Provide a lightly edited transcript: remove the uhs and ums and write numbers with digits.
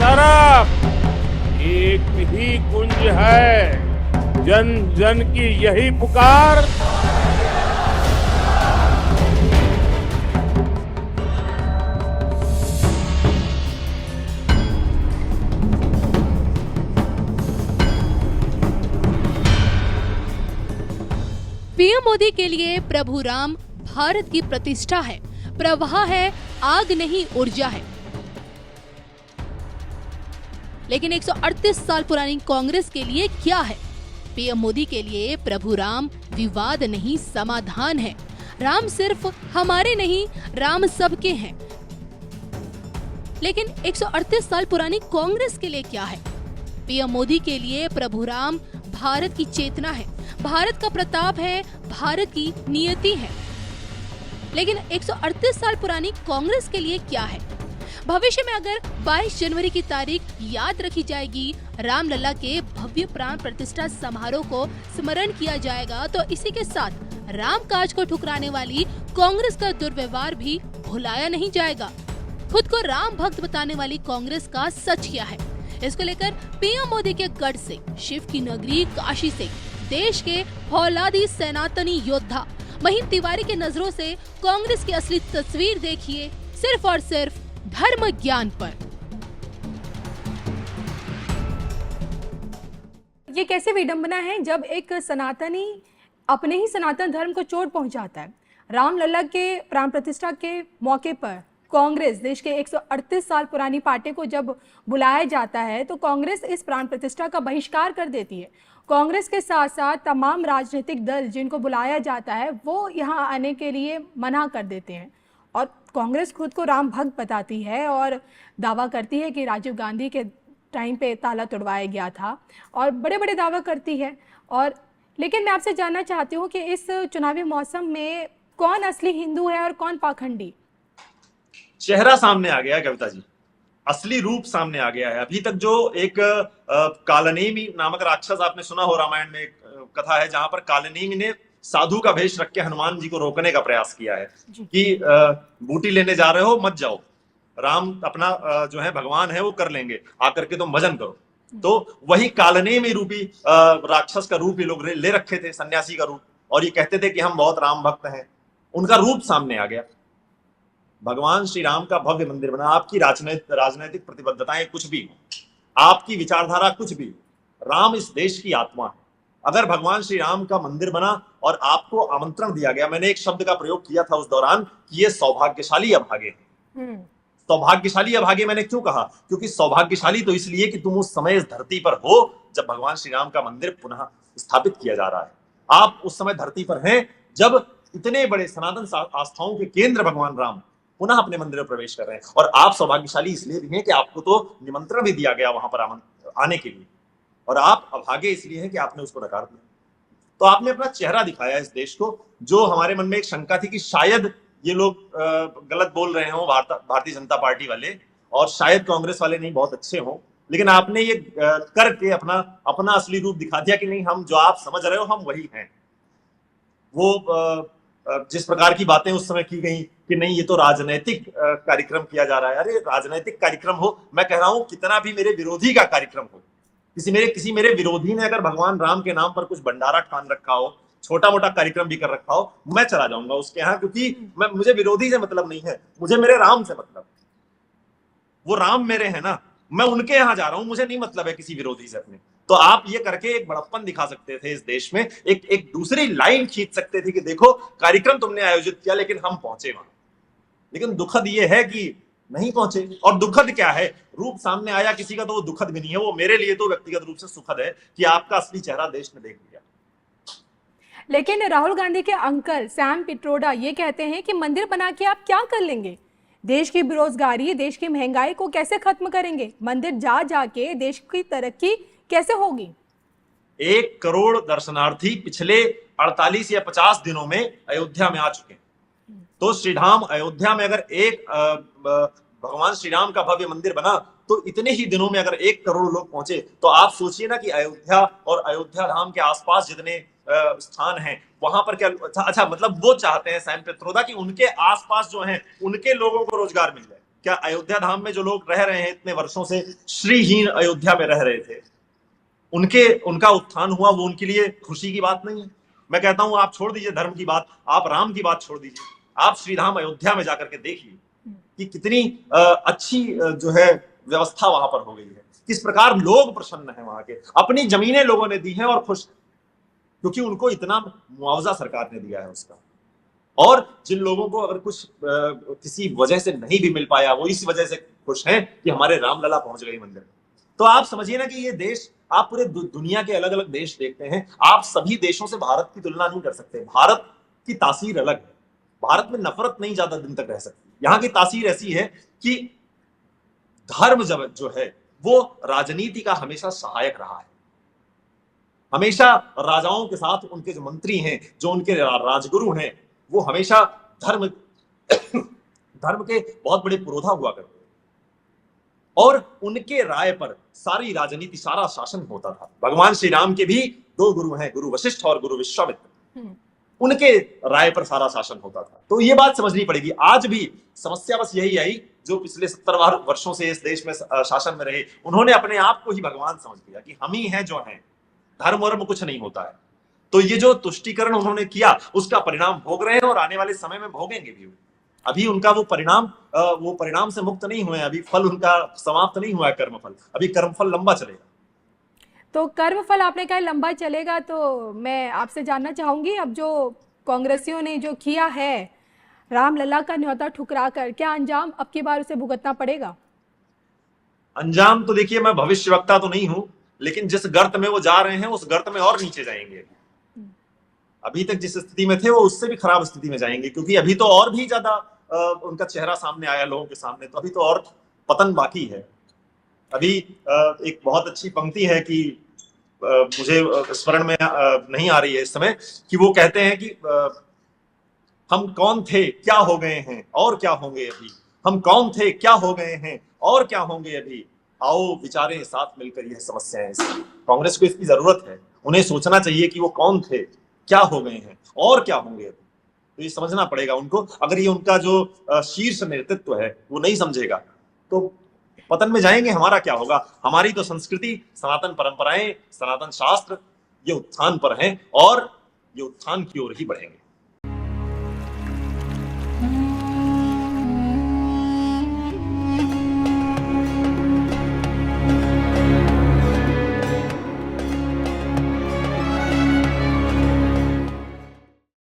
तरफ एक ही कुंज है, जन जन की यही पुकार। पीएम मोदी के लिए प्रभु राम भारत की प्रतिष्ठा है, प्रवाह है, आग नहीं ऊर्जा है। लेकिन 138 साल पुरानी कांग्रेस के लिए क्या है? पीएम मोदी के लिए प्रभु राम विवाद नहीं, समाधान है। राम सिर्फ हमारे नहीं, राम सबके हैं। लेकिन 138 साल पुरानी कांग्रेस के लिए क्या है? पीएम मोदी के लिए प्रभु राम भारत की चेतना है, भारत का प्रताप है, भारत की नियति है। लेकिन 138 साल पुरानी कांग्रेस के लिए क्या है? भविष्य में अगर 22 जनवरी की तारीख याद रखी जाएगी, रामलला के भव्य प्राण प्रतिष्ठा समारोह को स्मरण किया जाएगा, तो इसी के साथ रामकाज को ठुकराने वाली कांग्रेस का दुर्व्यवहार भी भुलाया नहीं जाएगा। खुद को राम भक्त बताने वाली कांग्रेस का सच क्या है? इसको लेकर पीएम मोदी के गढ़ से, शिव की नगरी काशी से, देश के फौलादी सनातनी योद्धा महीम तिवारी के नजरों से कांग्रेस की असली तस्वीर देखिए, सिर्फ और सिर्फ धर्म ज्ञान पर। ये कैसे विडंबना है जब एक सनातनी अपने ही सनातन धर्म को चोट पहुंचाता है। रामलला के प्राण प्रतिष्ठा के मौके पर कांग्रेस, देश के 138 साल पुरानी पार्टी को जब बुलाया जाता है तो कांग्रेस इस प्राण प्रतिष्ठा का बहिष्कार कर देती है। कांग्रेस के साथ साथ तमाम राजनीतिक दल जिनको बुलाया जाता है वो यहाँ आने के लिए मना कर देते हैं। और कांग्रेस खुद को राम भक्त बताती है और दावा करती है कि राजीव गांधी के टाइम पे ताला तोड़वाया गया था और बड़े बड़े दावा करती है। और लेकिन मैं आपसे जानना चाहती हूँ कि इस चुनावी मौसम में कौन असली हिंदू है और कौन पाखंडी? चेहरा सामने आ गया है कविता जी, असली रूप सामने आ गया है। अभी तक जो एक कालनेमी नामक राक्षस, आपने सुना हो, रामायण में एक कथा है जहां पर कालनेमी ने साधु का भेष रख के हनुमान जी को रोकने का प्रयास किया है कि बूटी लेने जा रहे हो, मत जाओ, राम अपना जो है भगवान है वो कर लेंगे, आकर के तुम भजन करो। तो वही कालनेमी रूपी राक्षस का रूप ये लोग ले रखे थे, सन्यासी का रूप, और ये कहते थे कि हम बहुत राम भक्त हैं। उनका रूप सामने आ गया। भगवान श्री राम का भव्य मंदिर बना। आपकी राजनैतिक प्रतिबद्धताएं कुछ भी, आपकी विचारधारा कुछ भी, राम इस देश की आत्मा है। अगर भगवान श्री राम का मंदिर बना और आपको आमंत्रण दिया गया, मैंने एक शब्द का प्रयोग किया था उस दौरान कि ये सौभाग्यशाली अभागे हैं। सौभाग्यशाली अभागे मैंने क्यों कहा? क्योंकि सौभाग्यशाली तो इसलिए कि तुम उस समय इस धरती पर हो जब भगवान श्री राम का मंदिर पुनः स्थापित किया जा रहा है। आप उस समय धरती पर हैं जब इतने बड़े सनातन आस्थाओं के केंद्र भगवान राम पुनः अपने मंदिर में प्रवेश कर रहे हैं। और आप सौभाग्यशाली इसलिए भी हैं कि आपको तो निमंत्रण भी दिया गया वहां पर आने के लिए, और आप अभागे इसलिए हैं कि आपने उसको नकार दिया। तो आपने अपना चेहरा दिखाया इस देश को। जो हमारे मन में एक शंका थी कि शायद ये लोग गलत बोल रहे हो, भारतीय जनता पार्टी वाले, और शायद कांग्रेस वाले नहीं बहुत अच्छे हों, लेकिन आपने ये करके अपना असली रूप दिखा दिया कि नहीं, हम जो आप समझ रहे हो हम वही हैं। वो जिस प्रकार की बातें उस समय की गई कि नहीं ये तो राजनैतिक कार्यक्रम किया जा रहा है, अरे राजनैतिक कार्यक्रम हो, मैं कह रहा हूं कितना भी मेरे विरोधी का कार्यक्रम हो, किसी मेरे विरोधी ने अगर भगवान राम के नाम पर कुछ भंडारा ठान रखा हो, छोटा मोटा कार्यक्रम भी कर रखा हो, मैं चला जाऊंगा उसके यहाँ, क्योंकि मुझे विरोधी से मतलब नहीं है, मुझे मेरे राम से मतलब। वो राम मेरे हैं ना, मैं उनके यहाँ जा रहा हूं, मुझे नहीं मतलब है किसी विरोधी से अपने। तो आप ये करके एक बड़प्पन दिखा सकते थे इस देश में, एक दूसरी लाइन खींच सकते थे कि देखो कार्यक्रम तुमने आयोजित किया लेकिन हम पहुंचे वहां। लेकिन दुखद ये है कि नहीं पहुंचे। और दुखद क्या है, रूप सामने आया किसी का तो वो दुखद भी नहीं है, वो मेरे लिए तो व्यक्तिगत रूप से सुखद है कि आपका असली चेहरा देश ने देख लिया। लेकिन राहुल गांधी के अंकल सैम पिट्रोडा ये कहते हैं कि मंदिर बना के आप क्या कर लेंगे? देश की बेरोजगारी, देश की महंगाई को कैसे खत्म करेंगे? मंदिर जा जाके देश की तरक्की कैसे होगी? 1 करोड़ दर्शनार्थी पिछले 48 या 50 दिनों में अयोध्या में आ चुके हैं। तो श्रीधाम अयोध्या में अगर एक भगवान श्री राम का भव्य मंदिर बना तो इतने ही दिनों में अगर 1 करोड़ लोग पहुंचे, तो आप सोचिए ना कि अयोध्या और अयोध्या धाम के आसपास जितने स्थान हैं वहां पर क्या, अच्छा मतलब वो चाहते हैं सैम पित्रोदा कि उनके आसपास जो हैं उनके लोगों को रोजगार मिल जाए। क्या अयोध्या धाम में जो लोग रह रहे हैं इतने वर्षों से, श्रीहीन अयोध्या में रह रहे थे, उनका उत्थान हुआ, वो उनके लिए खुशी की बात नहीं है? मैं कहता हूं आप छोड़ दीजिए धर्म की बात, आप राम की बात छोड़ दीजिए, आप श्रीधाम अयोध्या में जाकर के देखिए कि कितनी अच्छी जो है व्यवस्था वहां पर हो गई है, किस प्रकार लोग प्रसन्न हैं वहां के, अपनी जमीनें लोगों ने दी हैं और खुश, क्योंकि उनको इतना मुआवजा सरकार ने दिया है उसका। और जिन लोगों को अगर कुछ किसी वजह से नहीं भी मिल पाया, वो इस वजह से खुश हैं कि हमारे रामलला पहुंच गई मंदिर। तो आप समझिए ना कि ये देश, आप पूरे दुनिया के अलग अलग देश देखते हैं, आप सभी देशों से भारत की तुलना नहीं कर सकते। भारत की तासीर अलग है, भारत में नफरत नहीं ज्यादा दिन तक रह सकती। यहाँ की तासीर ऐसी है कि धर्म जब जो है वो राजनीति का हमेशा सहायक रहा है। हमेशा राजाओं के साथ उनके जो मंत्री हैं, जो उनके राजगुरु हैं, वो हमेशा धर्म के बहुत बड़े पुरोधा हुआ करते थे और उनके राय पर सारी राजनीति, सारा शासन होता था। भगवान श्री राम के भी दो गुरु हैं, गुरु वशिष्ठ और गुरु विश्वामित्र, उनके राय पर सारा शासन होता था। तो ये बात समझनी पड़ेगी। आज भी समस्या बस यही आई, जो पिछले 70 वर्षों से इस देश में शासन में रहे, उन्होंने अपने आप को ही भगवान समझ लिया कि हम ही हैं जो हैं, धर्म वर्म कुछ नहीं होता है। तो ये जो तुष्टीकरण उन्होंने किया, उसका परिणाम भोग रहे हैं और आने वाले समय में भोगेंगे भी। अभी उनका वो परिणाम से मुक्त नहीं हुए, अभी फल उनका समाप्त नहीं हुआ है, कर्मफल, अभी कर्मफल लंबा चलेगा। तो कर्मफल आपने कहा लंबा चलेगा, तो मैं आपसे जानना चाहूंगी, अब जो कांग्रेसियों ने जो किया है रामलला का न्योता ठुकरा कर, क्या अंजाम अब की बार उसे भुगतना पड़ेगा? अंजाम तो देखिए, मैं भविष्यवक्ता तो नहीं हूं, लेकिन जिस गर्त में वो जा रहे हैं उस गर्त में और नीचे जाएंगे। अभी तक जिस स्थिति में थे वो उससे भी खराब स्थिति में जाएंगे, क्योंकि अभी तो और भी ज्यादा उनका चेहरा सामने आया लोगों के सामने, तो अभी तो और पतन बाकी है। अभी एक बहुत अच्छी पंक्ति है कि मुझे स्मरण में नहीं आ रही है इस समय, कि वो कहते हैं कि हम कौन थे, क्या हो गए हैं और क्या होंगे अभी, हम कौन थे, क्या हो गए हैं और क्या होंगे अभी, आओ विचारें साथ मिलकर यह समस्याएं। कांग्रेस को इसकी जरूरत है, उन्हें सोचना चाहिए कि वो कौन थे, क्या हो गए हैं और क्या होंगे अभी। तो ये समझना पड़ेगा उनको। अगर ये उनका जो शीर्ष नेतृत्व है वो नहीं समझेगा तो पतन में जाएंगे। हमारा क्या होगा? हमारी तो संस्कृति, सनातन परंपराएं, सनातन शास्त्र ये उत्थान पर हैं और ये उत्थान की ओर ही बढ़ेंगे।